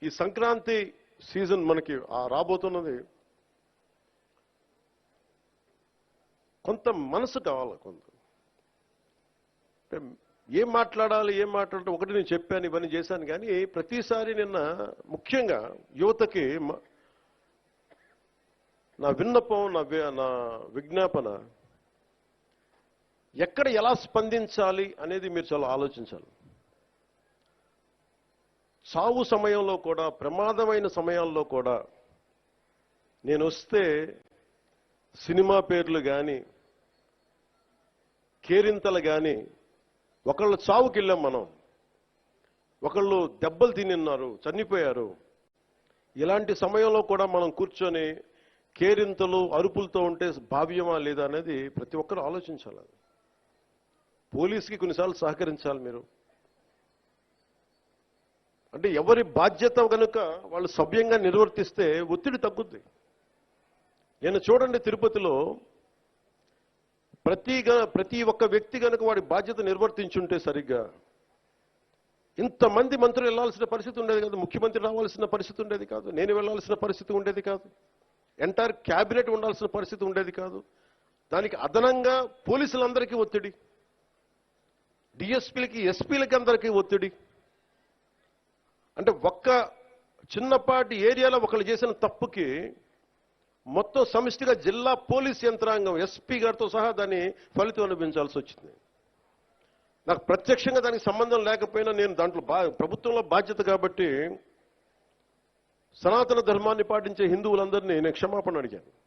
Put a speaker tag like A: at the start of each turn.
A: ఈ సంక్రాంతి సీజన్ మనకి రాబోతున్నది. కొంత మనసు కావాలి. కొంత ఏం మాట్లాడాలంటే ఒకటి నేను చెప్పాను, ఇవన్నీ చేశాను. కానీ ప్రతిసారి నిన్న ముఖ్యంగా యువతకి నా విన్నపం, నా విజ్ఞాపన, ఎక్కడ ఎలా స్పందించాలి అనేది మీరు చాలా ఆలోచించాలి. చావు సమయంలో కూడా, ప్రమాదమైన సమయాల్లో కూడా నేను వస్తే సినిమా పేర్లు కానీ, కేరింతలు కానీ, ఒకళ్ళు చావుకి వెళ్ళాం మనం, ఒకళ్ళు దెబ్బలు తిన్నారు, చనిపోయారు. ఇలాంటి సమయంలో కూడా మనం కూర్చొని కేరింతలు, అరుపులతో ఉంటే భావ్యమా లేదా అనేది ప్రతి ఒక్కరు ఆలోచించాలి. పోలీసుకి కొన్నిసార్లు సహకరించాలి మీరు. అంటే ఎవరి బాధ్యత కనుక వాళ్ళు సభ్యంగా నిర్వర్తిస్తే ఒత్తిడి తగ్గుద్ది. నేను చూడండి, తిరుపతిలో ప్రతి ఒక్క వ్యక్తి కనుక వాడి బాధ్యత నిర్వర్తించుంటే సరిగ్గా ఇంతమంది మంత్రులు వెళ్లాల్సిన పరిస్థితి ఉండేది కాదు, ముఖ్యమంత్రి రావాల్సిన పరిస్థితి ఉండేది కాదు, నేను వెళ్లాల్సిన పరిస్థితి ఉండేది కాదు, ఎంటైర్ క్యాబినెట్ ఉండాల్సిన పరిస్థితి ఉండేది కాదు. దానికి అదనంగా పోలీసులందరికీ ఒత్తిడి, డిఎస్పీలకి, ఎస్పీలకి అందరికీ ఒత్తిడి. అంటే ఒక్క చిన్నపాటి ఏరియాలో ఒకళ్ళు చేసిన తప్పుకి మొత్తం సమిష్టిగా జిల్లా పోలీస్ యంత్రాంగం, ఎస్పీ గారితో సహా దాన్ని ఫలితం అనిపించాల్సి వచ్చింది. నాకు ప్రత్యక్షంగా దానికి సంబంధం లేకపోయినా నేను దాంట్లో ప్రభుత్వంలో బాధ్యత కాబట్టి సనాతన ధర్మాన్ని పాటించే హిందువులందరినీ నేను క్షమాపణ అడిగాను.